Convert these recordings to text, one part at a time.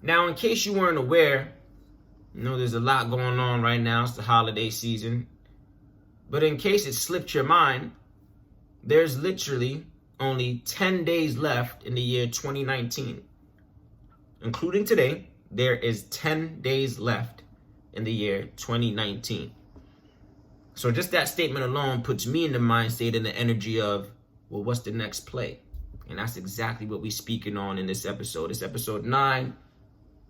Now, in case you weren't aware, there's a lot going on right now. It's the holiday season. But in case it slipped your mind, there's literally only 10 days left in the year 2019. Including today, there is 10 days left in the year 2019. So just that statement alone puts me in the mind state and the energy of, well, what's the next play? And that's exactly what we're speaking on in this episode. It's episode 9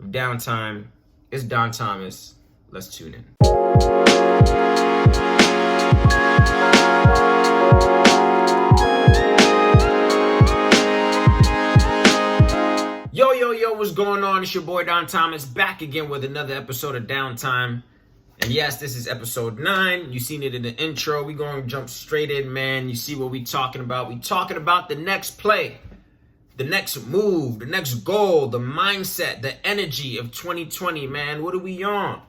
of Downtime. It's Don Thomas. Let's tune in. Yo, what's going on? It's your boy Don Thomas back again with another episode of Downtime. And yes, this is episode 9. You seen it in the intro. We're going to jump straight in, man. You see what we talking about. We talking about the next play, the next move, the next goal, the mindset, the energy of 2020, man. What are we on?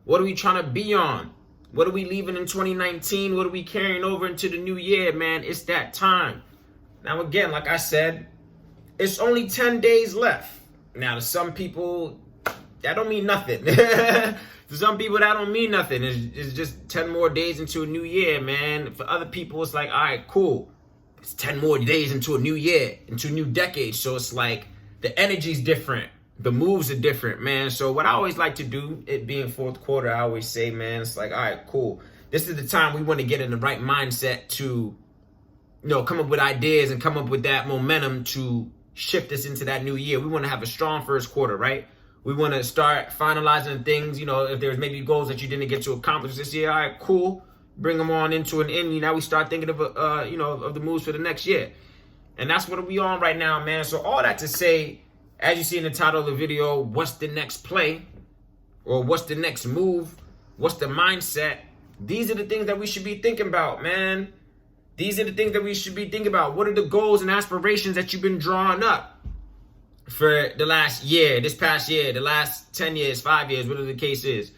What are we trying to be on? What are we leaving in 2019? What are we carrying over into the new year, man? It's that time. Now, again, like I said, it's only 10 days left. Now, to some people, that don't mean nothing. To some people, that don't mean nothing. It's just 10 more days into a new year, man. For other people, it's like, all right, cool. It's 10 more days into a new year, into a new decade. So it's like the energy's different. The moves are different, man. So what I always like to do, it being fourth quarter, I always say, man, it's like, all right, cool. This is the time we want to get in the right mindset to, come up with ideas and come up with that momentum to shift us into that new year. We want to have a strong first quarter, right? We want to start finalizing things, if there's maybe goals that you didn't get to accomplish this year, all right, cool. Bring them on into an end. Now we start thinking of, of the moves for the next year. And that's what we on right now, man. So all that to say, as you see in the title of the video, what's the next play? Or what's the next move? What's the mindset? These are the things that we should be thinking about, man. These are the things that we should be thinking about. What are the goals and aspirations that you've been drawing up for the last year, this past year, the last 10 years, 5 years, whatever the case is?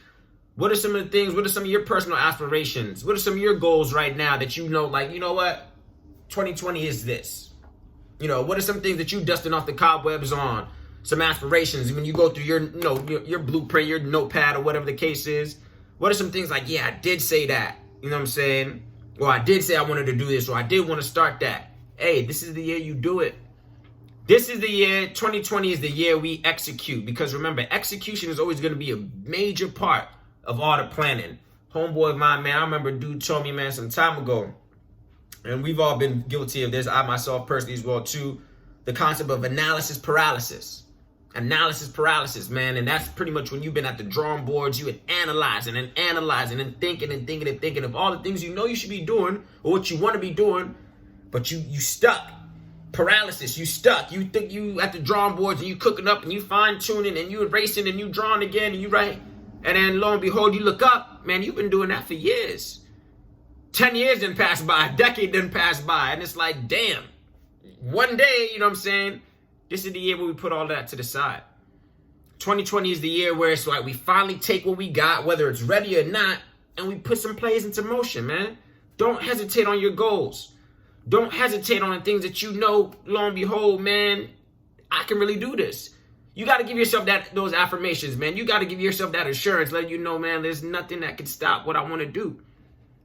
What are some of the things, what are some of your personal aspirations? What are some of your goals right now that like, you know what? 2020 is this. What are some things that you dusting off the cobwebs on? Some aspirations. When you go through your blueprint, your notepad, or whatever the case is. What are some things like, yeah, I did say that. You know what I'm saying? Or I did say I wanted to do this, or I did want to start that. Hey, this is the year you do it. This is the year, 2020 is the year we execute. Because remember, execution is always going to be a major part of all the planning. Homeboy of mine, man, I remember a dude told me, man, some time ago, and we've all been guilty of this, I myself personally as well too, the concept of analysis paralysis. Analysis paralysis, man, and that's pretty much when you've been at the drawing boards, you had analyzing and thinking of all the things you should be doing or what you want to be doing, but you stuck. Paralysis, you stuck. You think you at the drawing boards and you cooking up and you fine tuning and you erasing and you drawing again and you write, and then lo and behold, you look up, man, you've been doing that for years. 10 years didn't pass by, a decade didn't pass by, and it's like, damn, one day, you know what I'm saying? This is the year where we put all that to the side. 2020 is the year where it's like we finally take what we got, whether it's ready or not, and we put some plays into motion, man. Don't hesitate on your goals. Don't hesitate on the things that lo and behold, man, I can really do this. You got to give yourself those affirmations, man. You got to give yourself that assurance, letting you know, man, there's nothing that can stop what I want to do.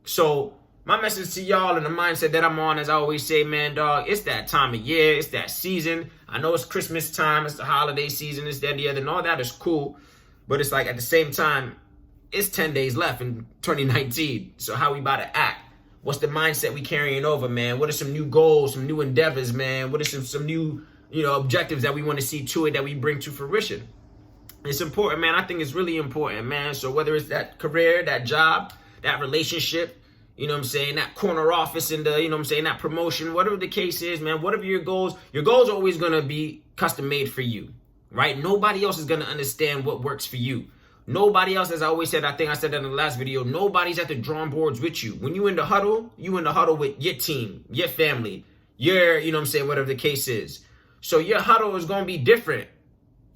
So my message to y'all and the mindset that I'm on, as I always say, man, dog, it's that time of year. It's that season. I know it's Christmas time. It's the holiday season. It's that and the other. And all that is cool. But it's like at the same time, it's 10 days left in 2019. So how we about to act? What's the mindset we carrying over, man? What are some new goals, some new endeavors, man? What are some new, objectives that we want to see to it that we bring to fruition? It's important, man. I think it's really important, man. So whether it's that career, that job, that relationship, that corner office and that promotion, whatever the case is, man, whatever your goals are always going to be custom made for you, right? Nobody else is going to understand what works for you. Nobody else, as I always said, I think I said that in the last video, nobody's at the drawing boards with you. When you in the huddle with your team, your family, your, whatever the case is. So your huddle is going to be different.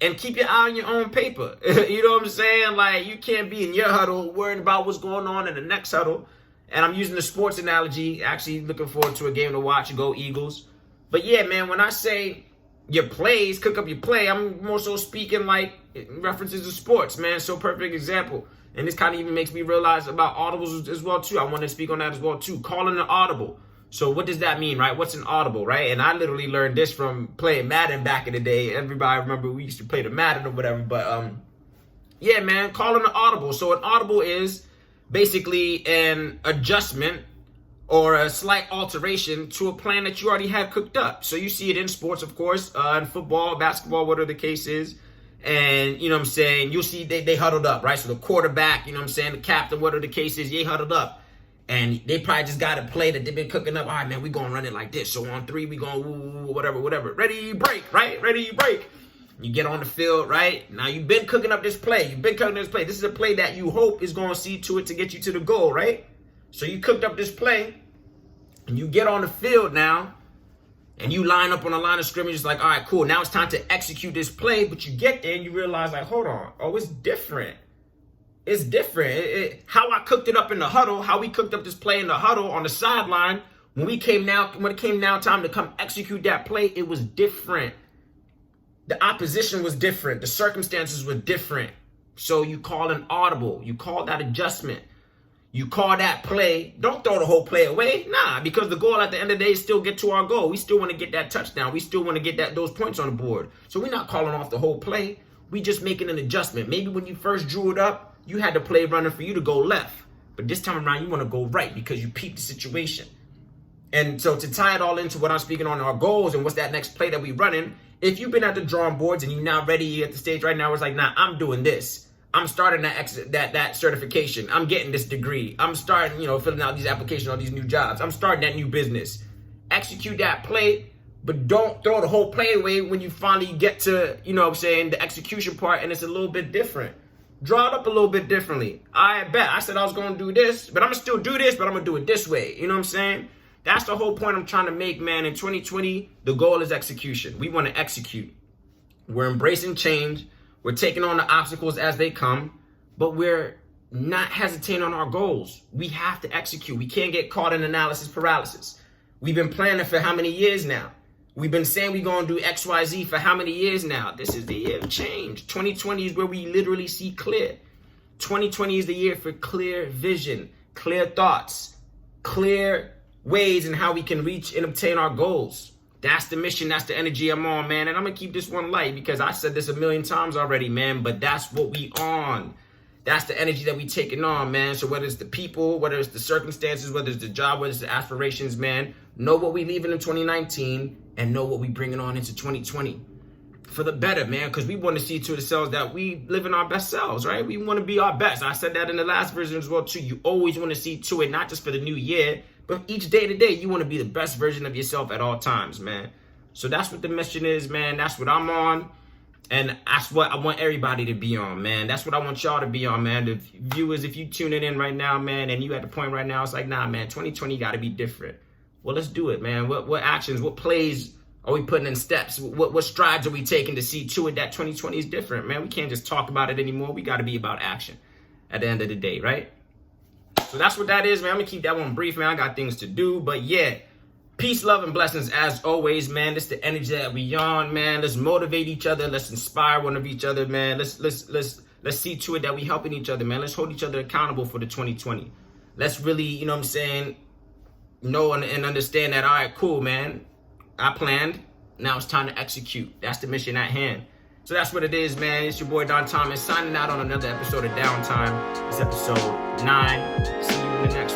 And keep your eye on your own paper. You know what I'm saying? Like, you can't be in your huddle worrying about what's going on in the next huddle. And I'm using the sports analogy, actually looking forward to a game to watch. Go Eagles. But yeah, man, when I say your plays, cook up your play. I'm more so speaking like references to sports, man. So perfect example. And this kind of even makes me realize about audibles as well, too. I want to speak on that as well, too. Calling an audible. So what does that mean, right? What's an audible, right? And I literally learned this from playing Madden back in the day. Everybody remember we used to play the Madden or whatever. But, yeah, man, calling an audible. So an audible is basically an adjustment or a slight alteration to a plan that you already had cooked up. So you see it in sports, of course, in football, basketball, whatever the case is. And, you know what I'm saying, you'll see they huddled up, right? So the quarterback, you know what I'm saying, the captain, whatever the case is, they huddled up. And they probably just got a play that they've been cooking up. All right, man, we going to run it like this. So on 3, we going to whatever. Ready, break, right? Ready, break. You get on the field, right? Now you've been cooking up this play. This is a play that you hope is going to see to it to get you to the goal, right? So you cooked up this play, and you get on the field now, and you line up on a line of scrimmage. It's like, all right, cool. Now it's time to execute this play. But you get there and you realize, like, hold on. Oh, it's different. It's different. How I cooked it up in the huddle, how we cooked up this play in the huddle on the sideline, when it came now time to come execute that play, it was different. The opposition was different. The circumstances were different. So you call an audible. You call that adjustment. You call that play. Don't throw the whole play away. Nah, because the goal at the end of the day is still get to our goal. We still want to get that touchdown. We still want to get those points on the board. So we're not calling off the whole play. We just making an adjustment. Maybe when you first drew it up, you had the play running for you to go left. But this time around, you want to go right because you peeped the situation. And so to tie it all into what I'm speaking on our goals and what's that next play that we running, if you've been at the drawing boards and you're not ready, you're at the stage right now, it's like, nah, I'm doing this. I'm starting that certification. I'm getting this degree. I'm starting, filling out these applications on these new jobs. I'm starting that new business. Execute that play, but don't throw the whole play away when you finally get to, the execution part and it's a little bit different. Draw it up a little bit differently. I bet. I said I was going to do this, but I'm going to still do this, but I'm going to do it this way. You know what I'm saying? That's the whole point I'm trying to make, man. In 2020, the goal is execution. We want to execute. We're embracing change. We're taking on the obstacles as they come, but we're not hesitating on our goals. We have to execute. We can't get caught in analysis paralysis. We've been planning for how many years now? We've been saying we're going to do X, Y, Z for how many years now? This is the year of change. 2020 is where we literally see clear. 2020 is the year for clear vision, clear thoughts, clear ways in how we can reach and obtain our goals. That's the mission. That's the energy I'm on, man. And I'm going to keep this one light because I said this a million times already, man. But that's what we on. That's the energy that we taking on, man. So whether it's the people, whether it's the circumstances, whether it's the job, whether it's the aspirations, man, know what we leaving in 2019 and know what we bringing on into 2020 for the better, man. Because we want to see to ourselves that we live in our best selves, right? We want to be our best. I said that in the last version as well, too. You always want to see to it, not just for the new year, but each day to day, you want to be the best version of yourself at all times, man. So that's what the mission is, man. That's what I'm on. And that's what I want everybody to be on, man. That's what I want y'all to be on, man. The viewers, if you tuning in right now, man, and you at the point right now, it's like, nah, man, 2020 got to be different. Well, let's do it, man. What actions, what plays are we putting in steps? What strides are we taking to see to it that 2020 is different, man? We can't just talk about it anymore. We got to be about action at the end of the day, right? So that's what that is, man. I'm going to keep that one brief, man. I got things to do. But yeah, peace, love, and blessings as always, man. This is the energy that we on, man. Let's motivate each other. Let's inspire one of each other, man. Let's see to it that we helping each other, man. Let's hold each other accountable for the 2020. Let's really, know and understand that, all right, cool, man. I planned. Now it's time to execute. That's the mission at hand. So that's what it is, man. It's your boy Don Thomas signing out on another episode of Downtime. It's episode 9. See you in the next